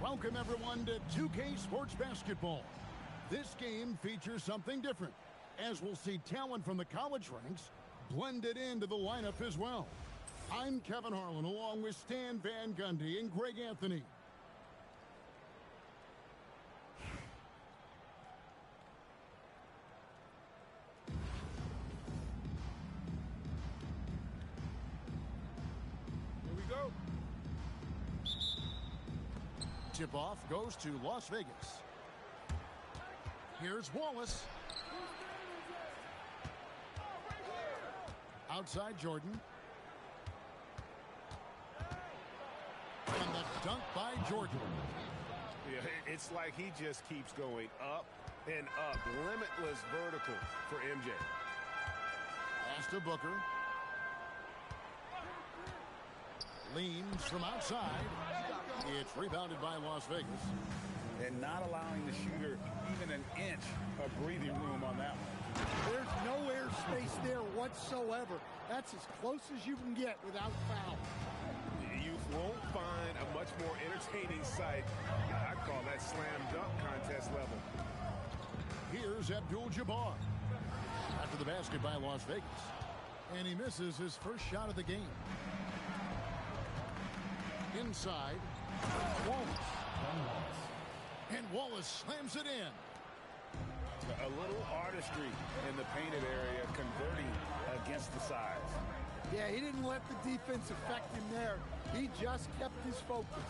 Welcome, everyone, to 2K Sports Basketball. This game features something different, as we'll see talent from the college ranks blended into the lineup as well. I'm Kevin Harlan, along with Stan Van Gundy and Greg Anthony. Here we go. Tip-off goes to Las Vegas. Here's Wallace. Outside Jordan. And the dunk by Jordan. Yeah, it's like he just keeps going up and up. Limitless vertical for MJ. Pass to Booker. Leans from outside. It's rebounded by Las Vegas. And not allowing the shooter even an inch of breathing room on that one. There's no air space there whatsoever. That's as close as you can get without foul. You won't find a much more entertaining sight. I'd call that slam dunk contest level. Here's Abdul-Jabbar. After the basket by Las Vegas. And he misses his first shot of the game. Inside, Wallace. And Wallace slams it in. A little artistry in the painted area, converting against the size. Yeah, he didn't let the defense affect him there. He just kept his focus.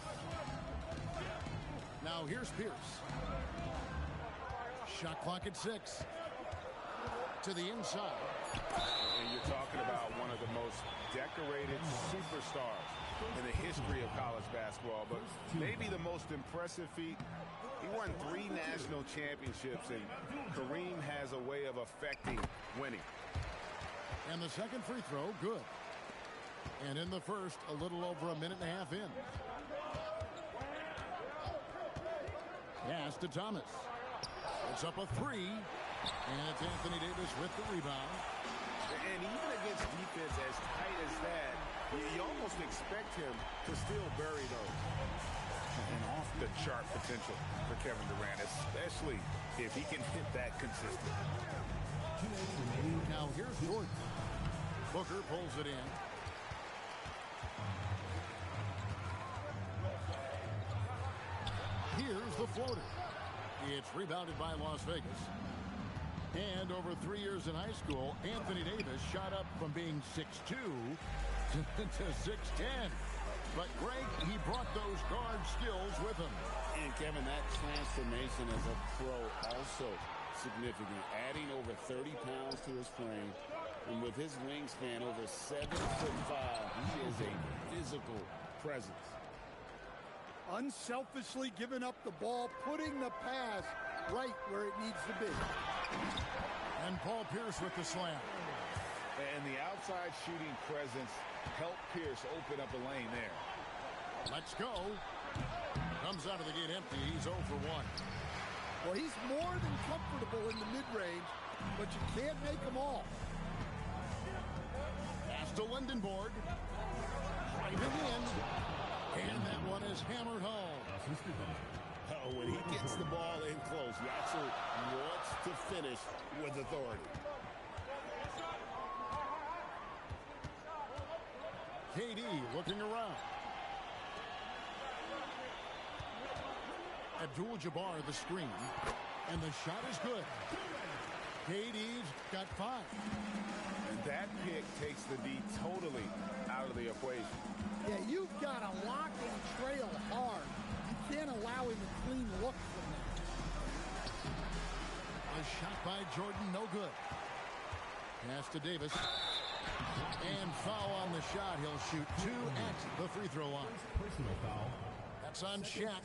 Now here's Pierce. Shot clock at 6. To the inside. And you're talking about one of the most decorated superstars in the history of college basketball, but maybe the most impressive feat. He won 3 national championships, and Kareem has a way of affecting winning. And the second free throw, good. And in the first, a little over a minute and a half in. Pass to Thomas. It's up a 3. And it's Anthony Davis with the rebound. And even against defense as tight as that, you almost expect him to still bury those. And off the chart potential for Kevin Durant, especially if he can hit that consistently. Now here's Jordan. Booker pulls it in. Here's the floater. It's rebounded by Las Vegas. And over 3 years in high school, Anthony Davis shot up from being 6'2" to 6'10". But Greg, he brought those guard skills with him. And Kevin, that transformation as a pro also significant. Adding over 30 pounds to his frame. And with his wingspan over 7'5", he is a physical presence. Unselfishly giving up the ball, putting the pass right where it needs to be. And Paul Pierce with the slam. And the outside shooting presence helped Pierce open up a lane there. Let's go. Comes out of the gate empty. He's 0 for 1. Well, he's more than comfortable in the mid-range, but you can't make them all. Pass to Lindenborg. Driving in. And that one is hammered home. When he gets the ball in close, he actually wants to finish with authority. KD looking around. Abdul-Jabbar the screen. And the shot is good. KD's got 5. And that pick takes the D totally out of the equation. Yeah, you've got to lock and trail hard. You can't allow him a clean look from that. A shot by Jordan, no good. Pass to Davis. And foul on the shot. He'll shoot 2 at the free throw line. Personal foul. That's on Shaq.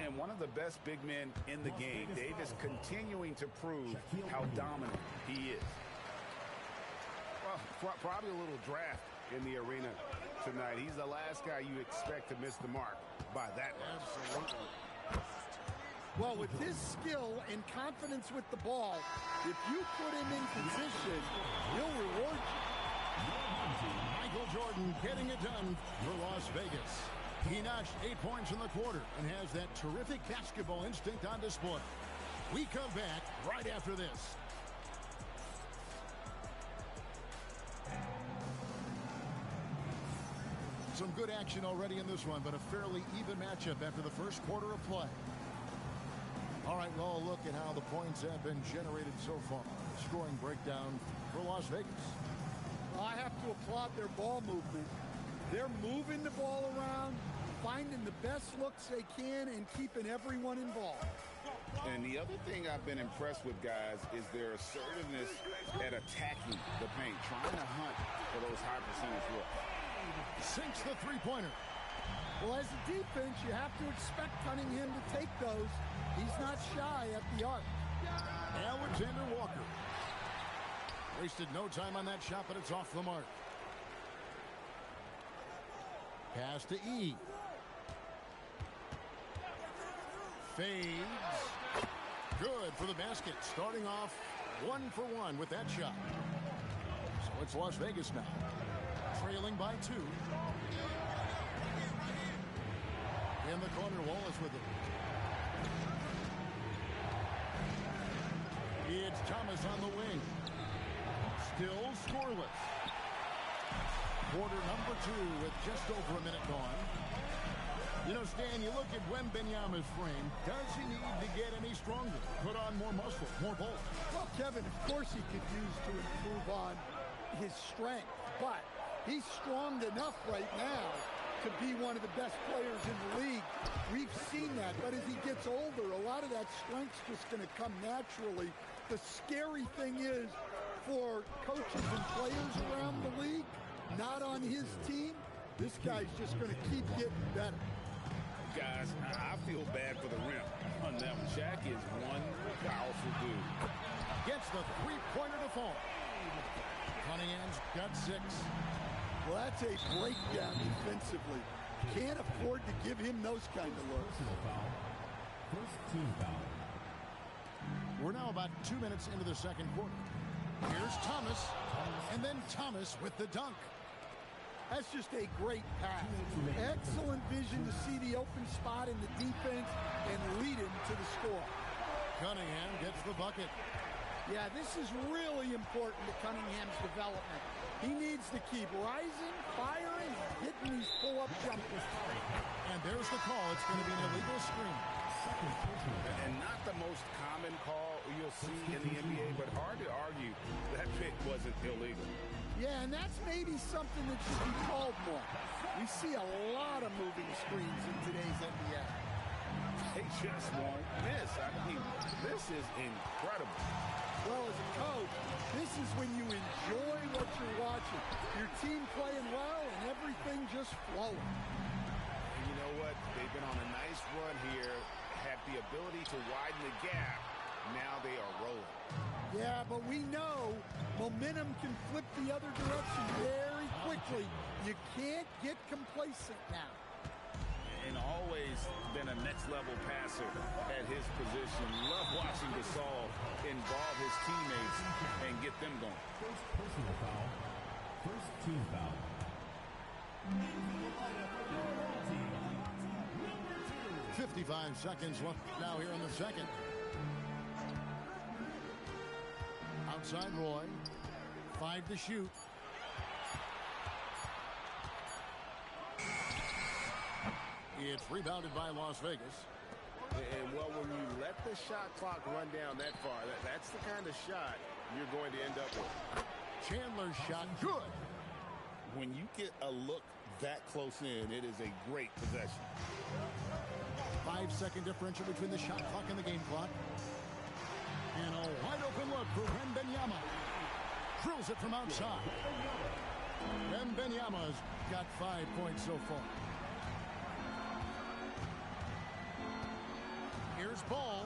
And one of the best big men in the game, Davis, continuing to prove how dominant he is. Well, probably a little draft in the arena tonight. He's the last guy you expect to miss the mark by that much. Absolutely. Well, with his skill and confidence with the ball, if you put him in position, he'll reward you. Michael Jordan getting it done for Las Vegas. He notched 8 points in the quarter and has that terrific basketball instinct on display. We come back right after this. Some good action already in this one, but a fairly even matchup after the first quarter of play. All right, well, look at how the points have been generated so far. Scoring breakdown for Las Vegas. Well, I have to applaud their ball movement. They're moving the ball around, finding the best looks they can, and keeping everyone involved. And the other thing I've been impressed with, guys, is their assertiveness at attacking the paint, trying to hunt for those high percentage looks. Sinks the three-pointer. Well, as a defense, you have to expect Cunningham to take those. He's not shy at the arc. Alexander Walker. Wasted no time on that shot, but it's off the mark. Pass to E. Fades. Good for the basket. Starting off 1 for 1 with that shot. So it's Las Vegas now. Trailing by 2. In the corner, Wallace with it. It's Thomas on the wing. Still scoreless. Quarter number 2 with just over a minute gone. You know, Stan, you look at Wembanyama's frame. Does he need to get any stronger? Put on more muscle, more bulk? Well, Kevin, of course he could use to improve on his strength, but he's strong enough right now to be one of the best players in the league. We've seen that, but as he gets older, a lot of that strength's just going to come naturally. The scary thing is for coaches and players around the league, not on his team, this guy's just going to keep getting better. Guys, I feel bad for the rim on that one. Shaq is one powerful dude. Gets the three-pointer to fall. Cunningham's got 6. Well, that's a breakdown defensively. Can't afford to give him those kind of looks. First team foul. We're now about 2 minutes into the second quarter. Here's Thomas, and then Thomas with the dunk. That's just a great pass. Excellent vision to see the open spot in the defense and lead him to the score. Cunningham gets the bucket. Yeah, this is really important to Cunningham's development. He needs to keep rising, firing, hitting these pull-up jumpers. And there's the call. It's going to be an illegal screen. And not the most common call you'll see in the NBA, but hard to argue that pick wasn't illegal. Yeah, and that's maybe something that should be called more. We see a lot of moving screens in today's NBA. They just won't miss. I mean, this is incredible. Well, as a coach, this is when you enjoy what you're watching. Your team playing well and everything just flowing. And you know what? They've been on a nice run here, had the ability to widen the gap. Now they are rolling. Yeah, but we know momentum can flip the other direction very quickly. You can't get complacent now. And always been a next-level passer at his position. Love watching Gasol involve his teammates and get them going. First personal foul. First team foul. 55 seconds left now here in the second. Outside Roy. 5 to shoot. It's rebounded by Las Vegas. And, well, when you let the shot clock run down that far, that's the kind of shot you're going to end up with. Chandler's shot good. When you get a look that close in, it is a great possession. 5-second differential between the shot clock and the game clock. And a wide open look for Wembanyama. Drills it from outside. Wembanyama's got 5 points so far. Here's Ball.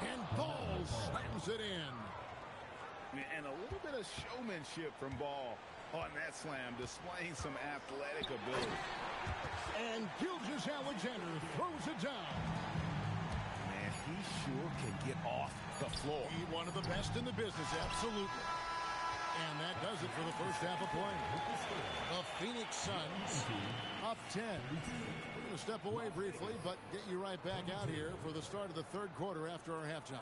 And Ball slams it in. And a little bit of showmanship from Ball on that slam, displaying some athletic ability. And Gilgeous-Alexander throws it down. Man, he sure can get off the floor. He's one of the best in the business, absolutely. And that does it for the first half of play. A Phoenix Suns up 10. We're going to step away briefly, but get you right back out here for the start of the third quarter after our halftime.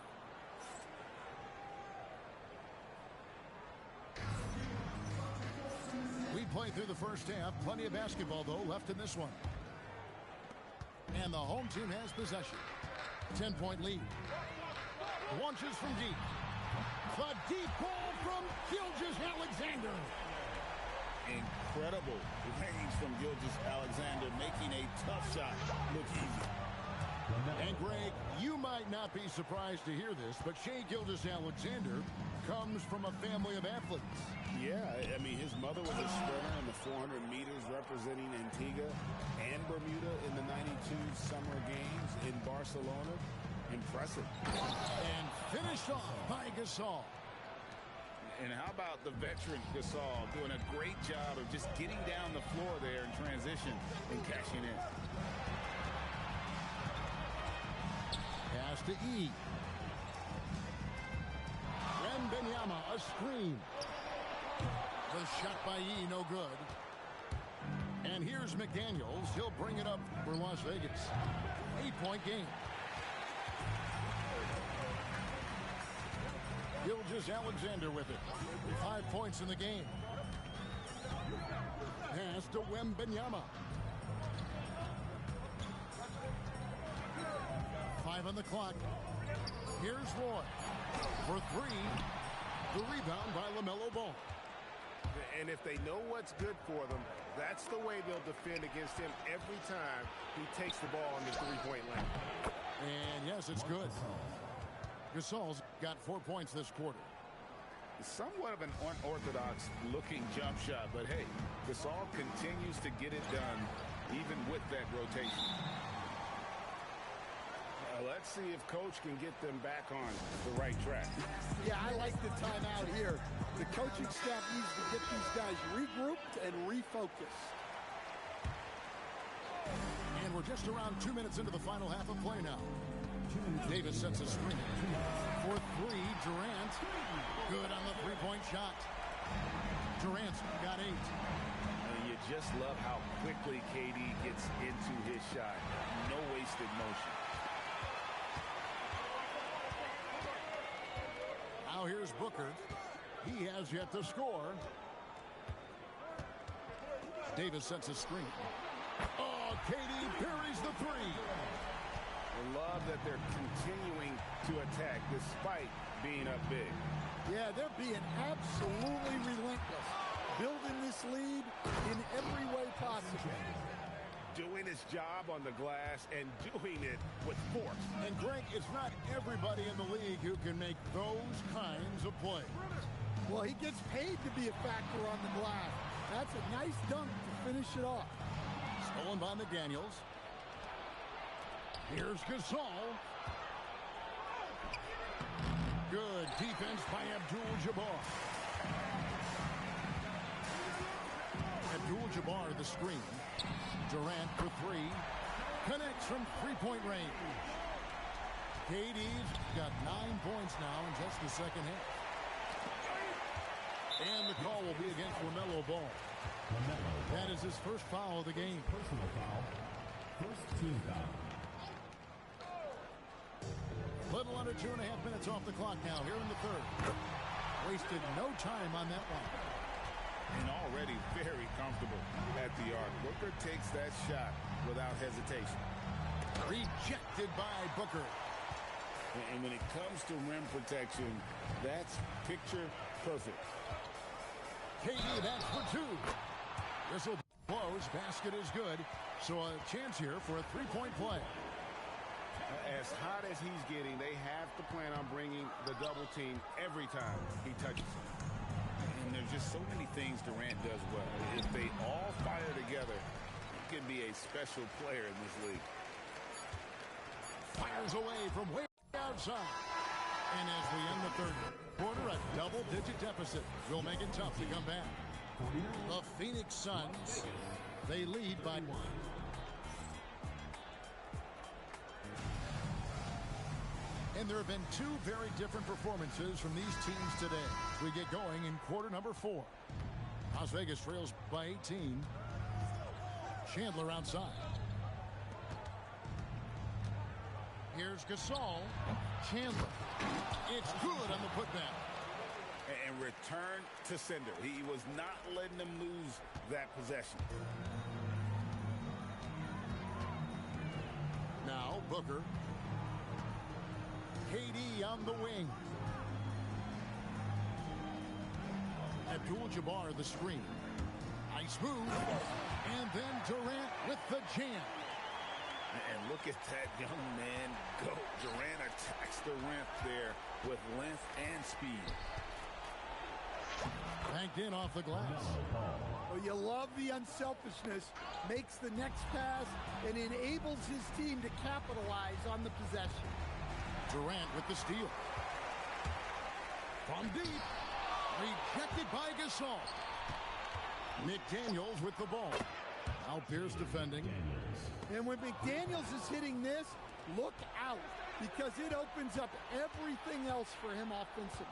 We played through the first half. Plenty of basketball, though, left in this one. And the home team has possession. 10-point lead. Launches from deep. The deep ball from Gilgeous-Alexander. Incredible range from Gilgeous-Alexander, making a tough shot look easy. And Greg, you might not be surprised to hear this, but Shai Gilgeous-Alexander comes from a family of athletes. Yeah, I mean, his mother was a sprinter in the 400 meters representing Antigua and Bermuda in the 92 Summer Games in Barcelona. Impressive. And finished off by Gasol. And how about the veteran Gasol doing a great job of just getting down the floor there in transition and cashing in. Pass to E. Wembanyama, a screen. The shot by E, no good. And here's McDaniels. He'll bring it up for Las Vegas. 8-point game. Gilgeous-Alexander with it. 5 points in the game. Pass to Wembanyama. 5 on the clock. Here's Roy for 3. The rebound by LaMelo Ball. And if they know what's good for them, that's the way they'll defend against him every time he takes the ball in the three-point line. And yes, it's good. Gasol's got 4 points this quarter. Somewhat of an unorthodox looking jump shot, but hey, Gasol continues to get it done even with that rotation. Let's see if coach can get them back on the right track. Yeah, I like the timeout here. The coaching staff needs to get these guys regrouped and refocused. And we're just around 2 minutes into the final half of play now. Davis sets a screen. For 3, Durant. Good on the three-point shot. Durant's got 8. And you just love how quickly KD gets into his shot. No wasted motion. Now here's Booker. He has yet to score. Davis sets a screen. Oh, KD buries the 3. I love that they're continuing to attack despite being up big. Yeah, they're being absolutely relentless. Building this lead in every way possible. Doing his job on the glass and doing it with force. And Greg, it's not everybody in the league who can make those kinds of plays. Well, he gets paid to be a factor on the glass. That's a nice dunk to finish it off. Stolen by McDaniels. Here's Gasol. Good defense by Abdul-Jabbar. Abdul-Jabbar the screen. Durant for 3. Connects from three-point range. KD's got 9 points now in just the second half. And the call will be against LaMelo Ball. That is his first foul of the game. Personal foul. First team foul. Little under 2.5 minutes off the clock now here in the third. Wasted no time on that one. And already very comfortable at the arc. Booker takes that shot without hesitation. Rejected by Booker. And when it comes to rim protection, that's picture perfect. KD, that's for 2. Whistle blows. Basket is good. So a chance here for a three-point play. As hot as he's getting, they have to plan on bringing the double team every time he touches it. And there's just so many things Durant does well. If they all fire together, he can be a special player in this league. Fires away from way outside. And as we end the third quarter, a double-digit deficit will make it tough to come back. The Phoenix Suns, they lead by 1. And there have been 2 very different performances from these teams today. We get going in quarter number 4. Las Vegas trails by 18. Chandler outside. Here's Gasol. Chandler. It's good on the putback. And return to sender. He was not letting them lose that possession. Now Booker. KD on the wing. Abdul-Jabbar the screen. Nice move. And then Durant with the jam. And look at that young man go. Durant attacks the rim there with length and speed. Banked in off the glass. Well, you love the unselfishness. Makes the next pass and enables his team to capitalize on the possession. Durant with the steal. From deep. Rejected by Gasol. McDaniels with the ball. Now Pierce defending. And when McDaniels is hitting this, look out, because it opens up everything else for him offensively.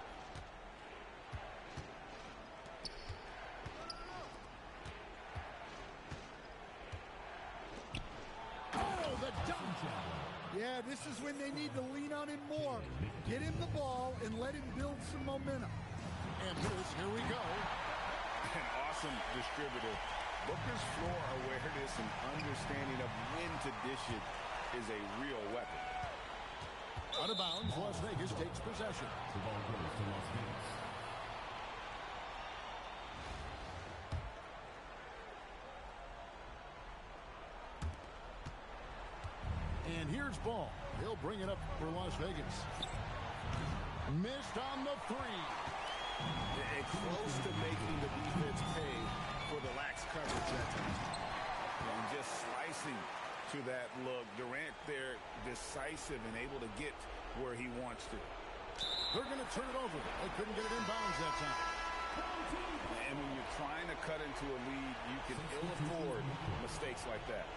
Oh, the dunk. Yeah, this is when they need to lean on him more. Get him the ball and let him build some momentum. And this, here we go. An awesome distributor. Booker's floor awareness and understanding of when to dish it is a real weapon. Out of bounds, Las Vegas takes possession. The ball goes to Las Vegas. And here's ball. He'll bring it up for Las Vegas. Missed on the three. And close to making the defense pay for the lax coverage that time. And just slicing to that look. Durant there decisive and able to get where he wants to. They're going to turn it over. They couldn't get it in bounds that time. And when you're trying to cut into a lead, you can ill afford mistakes like that.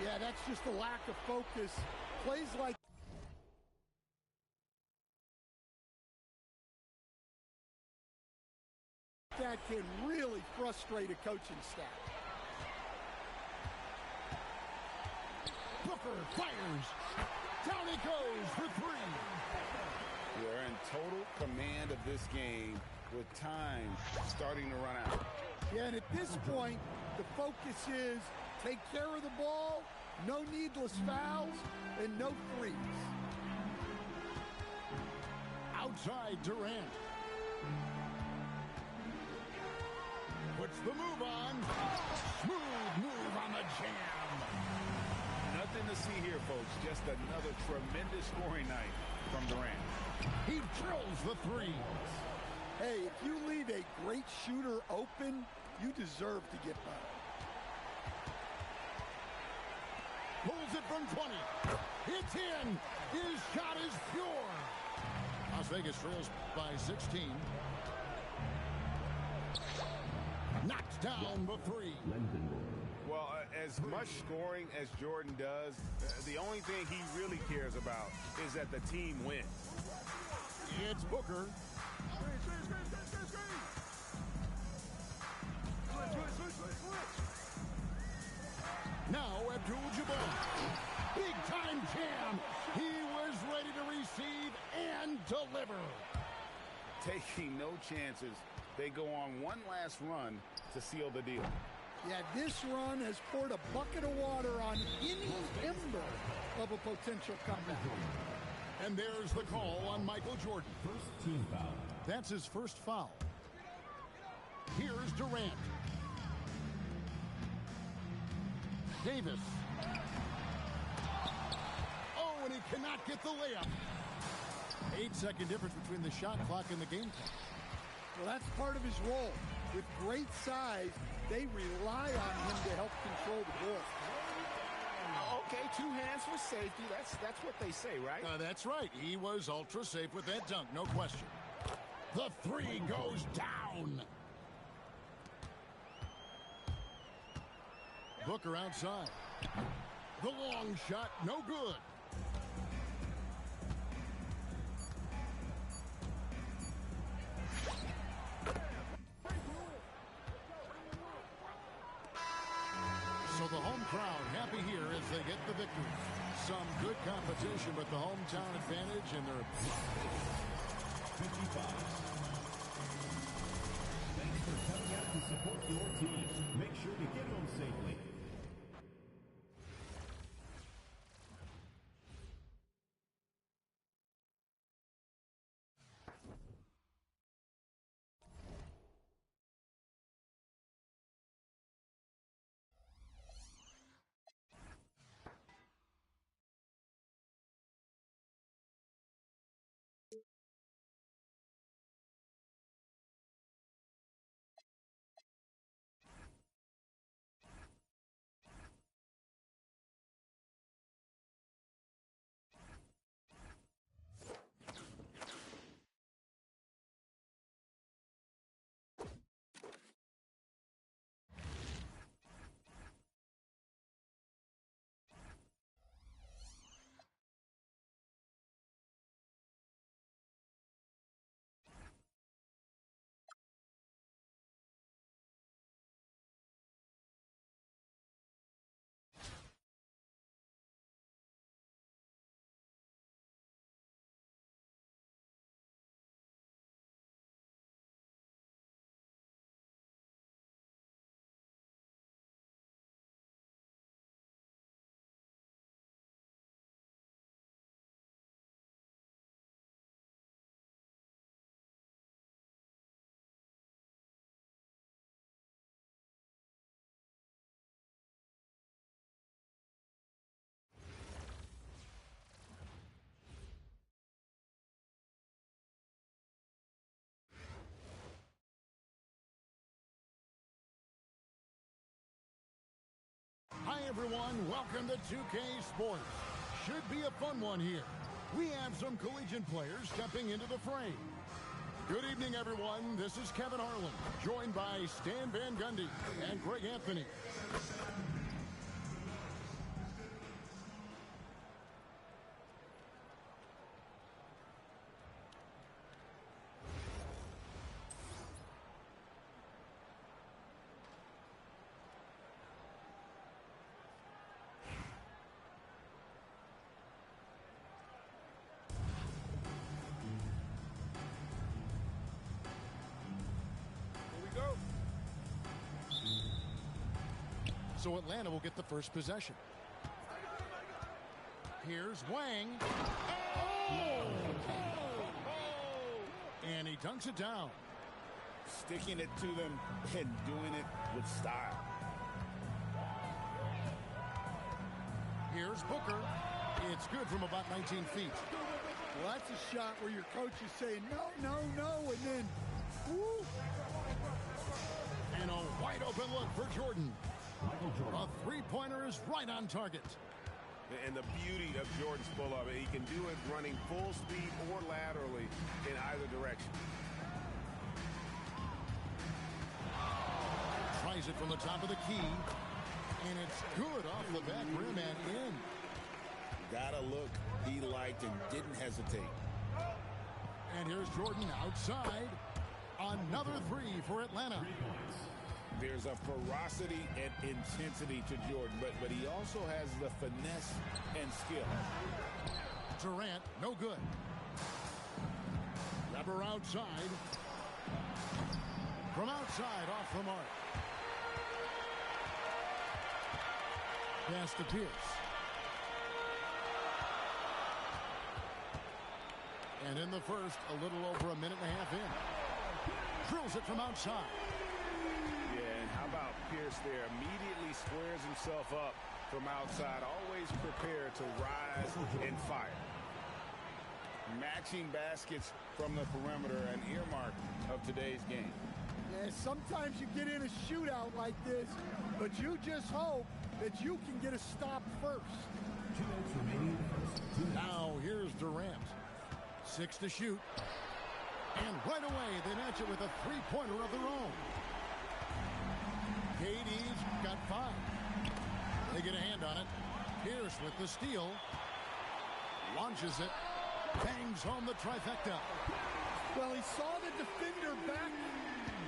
Yeah, that's just a lack of focus. Plays like that can really frustrate a coaching staff. Booker fires. Down he goes for three. They're in total command of this game with time starting to run out. Yeah, and at this point, the focus is take care of the ball, no needless fouls, and no threes. Outside Durant. Puts the move on. Smooth move on the jam. Nothing to see here, folks. Just another tremendous scoring night from Durant. He drills the three. Hey, if you leave a great shooter open, you deserve to get better. Pulls it from 20. It's in. His shot is pure. Las Vegas trails by 16. Knocks down the three. Well, as much scoring as Jordan does, the only thing he really cares about is that the team wins. It's Booker. Now Abdul-Jabbar. Big time jam. He was ready to receive and deliver. Taking no chances, they go on one last run to seal the deal. Yeah, this run has poured a bucket of water on any ember of a potential comeback. And there's the call on Michael Jordan. First team foul. That's his first foul. Here's Durant. Davis. Oh, and he cannot get the layup. 8-second difference between the shot clock and the game clock. Well, that's part of his role. With great size, they rely on him to help control the ball. Okay, 2 hands for safety. That's what they say, right? That's right. He was ultra safe with that dunk, no question. The three goes down. Booker outside. The long shot, no good. So the home crowd happy here as they get the victory. Some good competition, but the hometown advantage and their 55. Thanks for coming out to support your team. Make sure to get home safely. Hi, everyone. Welcome to 2K Sports. Should be a fun one here. We have some collegiate players stepping into the fray. Good evening, everyone. This is Kevin Harlan, joined by Stan Van Gundy and Greg Anthony. So Atlanta will get the first possession. Here's Wang. Oh! And he dunks it down. Sticking it to them and doing it with style. Here's Booker. It's good from about 19 feet. Well, that's a shot where your coach is saying, no, no, no, and then, woo. And a wide open look for Jordan. A three-pointer is right on target. And the beauty of Jordan's pull-up, he can do it running full speed or laterally in either direction. Tries it from the top of the key. And it's good off the back rim and in. Got a look he liked and didn't hesitate. And here's Jordan outside. Another three for Atlanta. There's a ferocity and intensity to Jordan, but he also has the finesse and skill. Durant, no good. Grabber outside. From outside, off the mark. Pass to Pierce. And in the first, a little over a minute and a half in. Drills it from outside. How about Pierce there? Immediately squares himself up from outside. Always prepared to rise and fire. Matching baskets from the perimeter, an earmark of today's game. Yeah, sometimes you get in a shootout like this, but you just hope that you can get a stop first. 2 minutes remaining. Now here's Durant. 6 to shoot. And right away they match it with a three-pointer of their own. KD's got 5. They get a hand on it. Pierce with the steal. Launches it. Bangs home the trifecta. Well, he saw the defender back,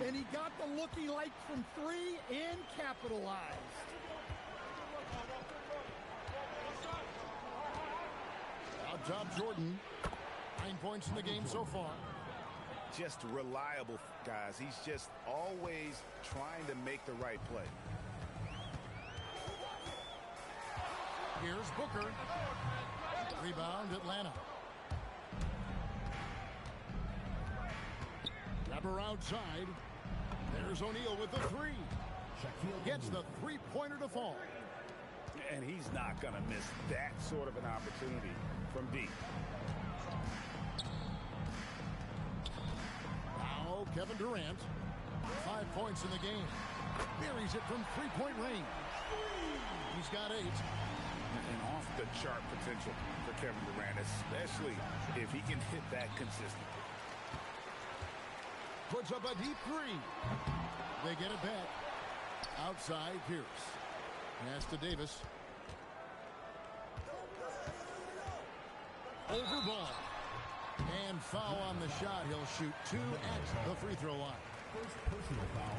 and he got the look he liked from 3 and capitalized. Out top, Jordan. 9 points in the game so far. Just reliable, guys. He's just always trying to make the right play. Here's Booker. Rebound, Atlanta. Grabber outside. There's O'Neal with the three. Gets the three-pointer to fall. And he's not going to miss that sort of an opportunity from deep. Now Kevin Durant. 5 points in the game. Buries it from three-point range. He's got 8. And off-the-chart potential for Kevin Durant, especially if he can hit that consistently. Puts up a deep three. They get it back. Outside, Pierce. Pass to Davis. Over ball. And foul on the shot. He'll shoot 2 at the free throw line. First personal foul.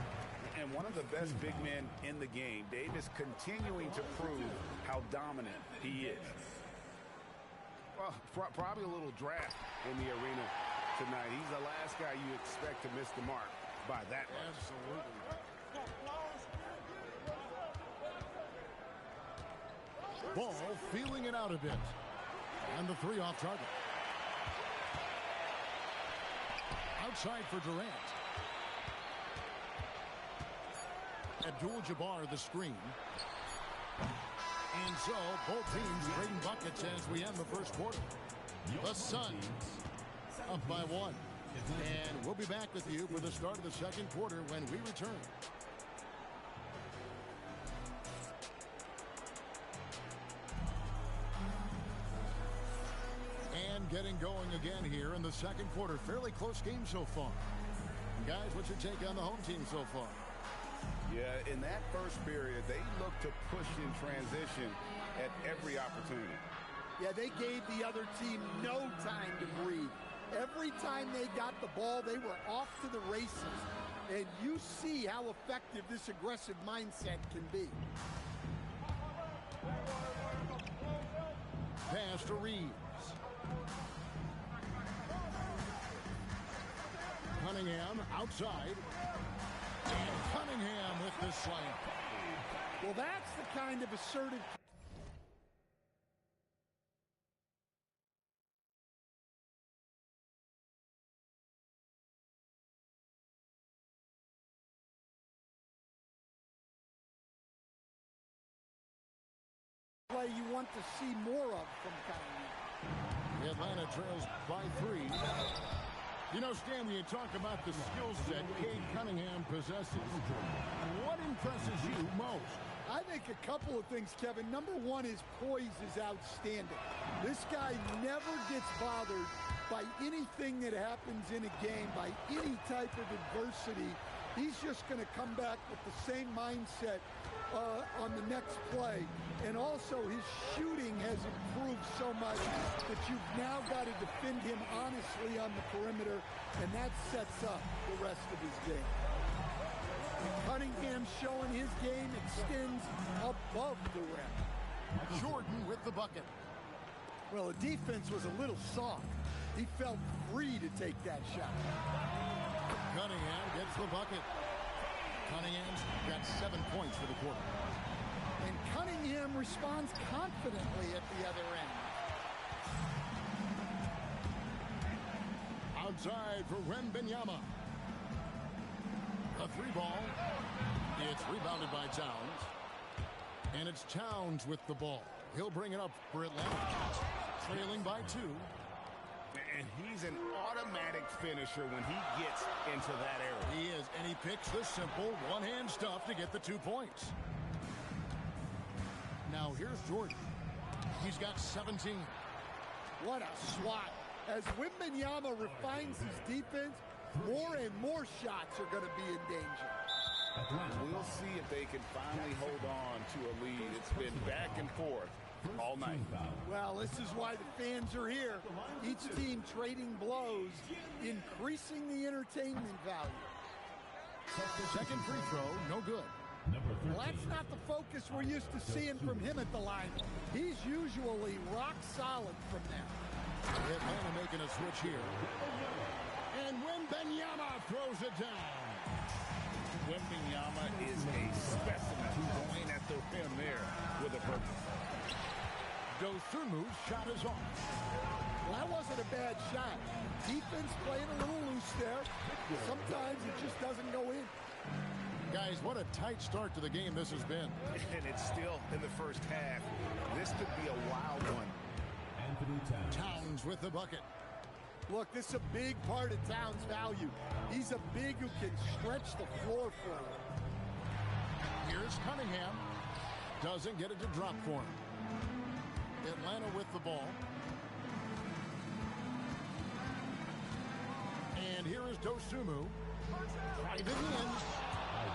And one of the best big men in the game, Davis, continuing to prove how dominant he is. Well, probably a little draft in the arena tonight. He's the last guy you expect to miss the mark by that much. Absolutely. Ball feeling it out a bit. And the three off target. Outside for Durant. Abdul-Jabbar the screen. And so both teams trading buckets as we end the first quarter. The Suns up by 1. And we'll be back with you for the start of the second quarter when we return. And getting going again here in the second quarter. Fairly close game so far. Guys, what's your take on the home team so far? Yeah, in that first period, they looked to push in transition at every opportunity. Yeah, they gave the other team no time to breathe. Every time they got the ball, they were off to the races. And you see how effective this aggressive mindset can be. Pass to Reeves. Cunningham outside. And Cunningham with the slam. Well, that's the kind of assertive play you want to see more of from Cunningham. The Atlanta trails by 3. You know, Stan, when you talk about the skill set Cade Cunningham possesses, what impresses you most? I think a couple of things, Kevin. Number one, his poise is outstanding. This guy never gets bothered by anything that happens in a game, by any type of adversity. He's just going to come back with the same mindset on the next play. And also his shooting has improved so much that you've now got to defend him honestly on the perimeter, and that sets up the rest of his game. Cunningham showing his game extends above the rim. Jordan with the bucket. Well, the defense was a little soft. He felt free to take that shot. Cunningham gets the bucket. Cunningham's got 7 points for the quarter. And Cunningham responds confidently at the other end. Outside for Wembanyama. A 3 ball. It's rebounded by Towns. And it's Towns with the ball. He'll bring it up for Atlanta. Trailing by 2. And he's an automatic finisher when he gets into that area. He is, and he picks the simple one-hand stuff to get the 2 points. Now here's Jordan. He's got 17. What a swat. As Wembanyama refines his defense, more and more shots are going to be in danger. We'll see if they can finally hold on to a lead. It's been back and forth all night. Well, this is why the fans are here. Each team trading blows, increasing the entertainment value. Second free throw, no good. Number Well, that's not the focus we're used to seeing from him at the line. He's usually rock solid from there. Atlanta making a switch here. And Wembanyama throws it down. Wembanyama is a specimen going at the rim there with a purpose. Dosunmu's shot is off. Well, that wasn't a bad shot. Defense playing a little loose there. Sometimes it just doesn't go in. Guys, what a tight start to the game this has been. And it's still in the first half. This could be a wild one. Anthony Towns with the bucket. Look, this is a big part of Towns' value. He's a big who can stretch the floor for him. Here's Cunningham. Doesn't get it to drop for him. Atlanta with the ball. And here is Dosunmu. Driving in.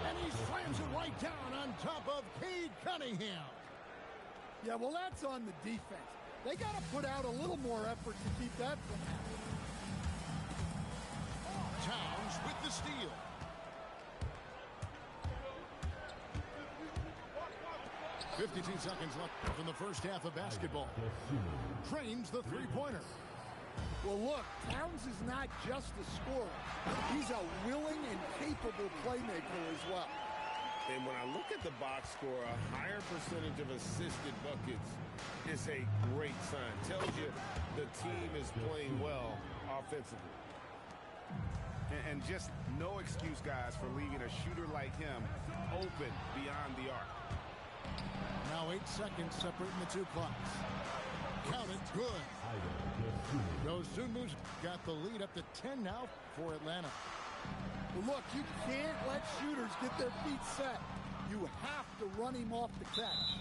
And he slams it right down on top of Cade Cunningham. Yeah, well, that's on the defense. They got to put out a little more effort to keep that from happening. Towns with the steal. .52 seconds left in the first half of basketball. Trains the three-pointer. Well, look, Towns is not just a scorer. He's a willing and capable playmaker as well. And when I look at the box score, a higher percentage of assisted buckets is a great sign. Tells you the team is playing well offensively. And just no excuse, guys, for leaving a shooter like him open beyond the arc. Now 8 seconds separating the two clocks. Count it, good. Dosunmu's got the lead up to 10 now for Atlanta. Well, look, you can't let shooters get their feet set. You have to run him off the catch.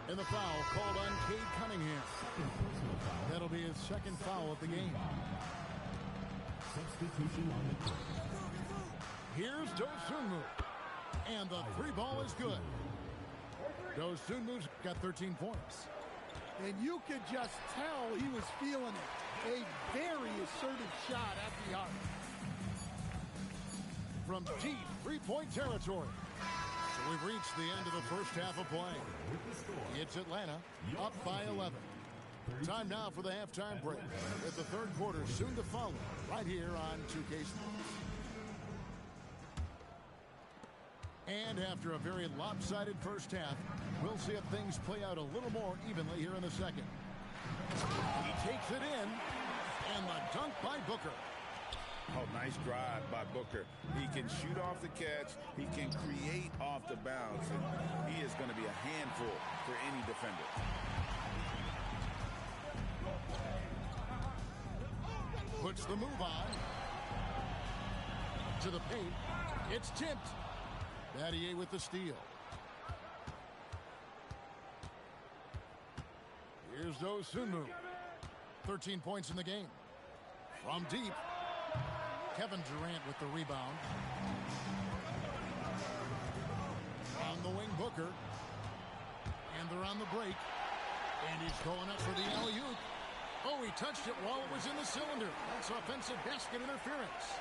And the foul called on Cade Cunningham. That'll be his second foul of the game. Substitution on the court. Here's Dosunmu. And the three ball is good. Dosunmu's got 13 points. And you could just tell he was feeling it. A very assertive shot at the arc. From deep three-point territory. So we've reached the end of the first half of play. It's Atlanta up by 11. Time now for the halftime break. With the third quarter soon to follow right here on 2K Sports. And after a very lopsided first half, we'll see if things play out a little more evenly here in the second. He takes it in, and the dunk by Booker. Oh, nice drive by Booker. He can shoot off the catch. He can create off the bounce. And he is going to be a handful for any defender. Puts the move on. To the paint. It's tipped. Battier with the steal. Here's Dosunmu. 13 points in the game. From deep. Kevin Durant with the rebound. On the wing, Booker. And they're on the break. And he's going up for the alley-oop. Oh, he touched it while it was in the cylinder. That's offensive basket interference.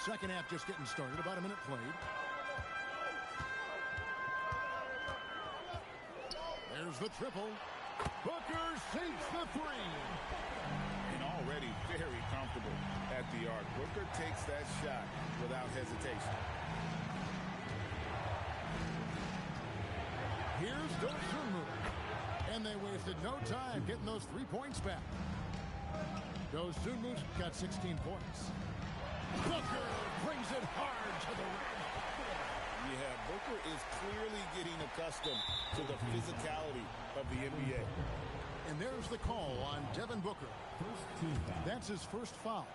Second half just getting started. About a minute played. There's the triple. Booker sinks the three. And already very comfortable at the arc. Booker takes that shot without hesitation. Here's Dosunmu. And they wasted no time getting those 3 points back. Dosunmu's got 16 points. Booker brings it hard to the rim. Yeah, Booker is clearly getting accustomed to the physicality of the NBA. And there's the call on Devin Booker. That's his first foul.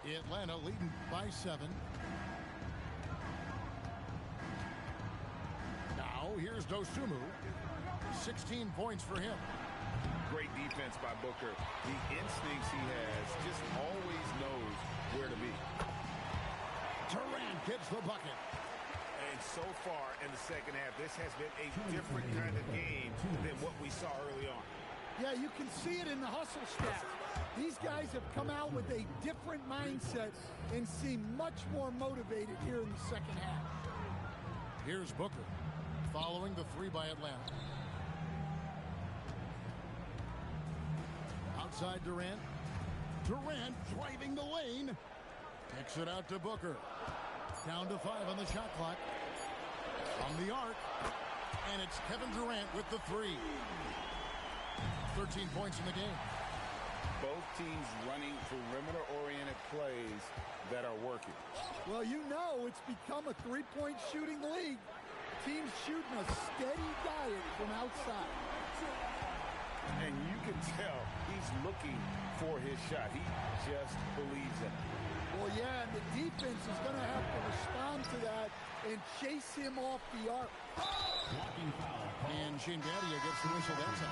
Atlanta leading by 7. Now here's Here's Dosunmu. 16 points for him. Great defense by Booker. The instincts he has, just always knows where to be. Durant gets the bucket. And so far in the second half, this has been a different kind of game than what we saw early on. Yeah, you can see it in the hustle stats. These guys have come out with a different mindset and seem much more motivated here in the second half. Here's Booker following the three by Atlanta. Outside Durant. Durant driving the lane. Kicks it out to Booker. Down to 5 on the shot clock. From the arc. And it's Kevin Durant with the three. 13 points in the game. Both teams running perimeter-oriented plays that are working. Well, you know it's become a three-point shooting league. Teams shooting a steady diet from outside. And you can tell he's looking for his shot. He just believes in it. Well, yeah, and the defense is going to have to respond to that and chase him off the arc. Blocking foul. And Shane Battier gets the whistle that time.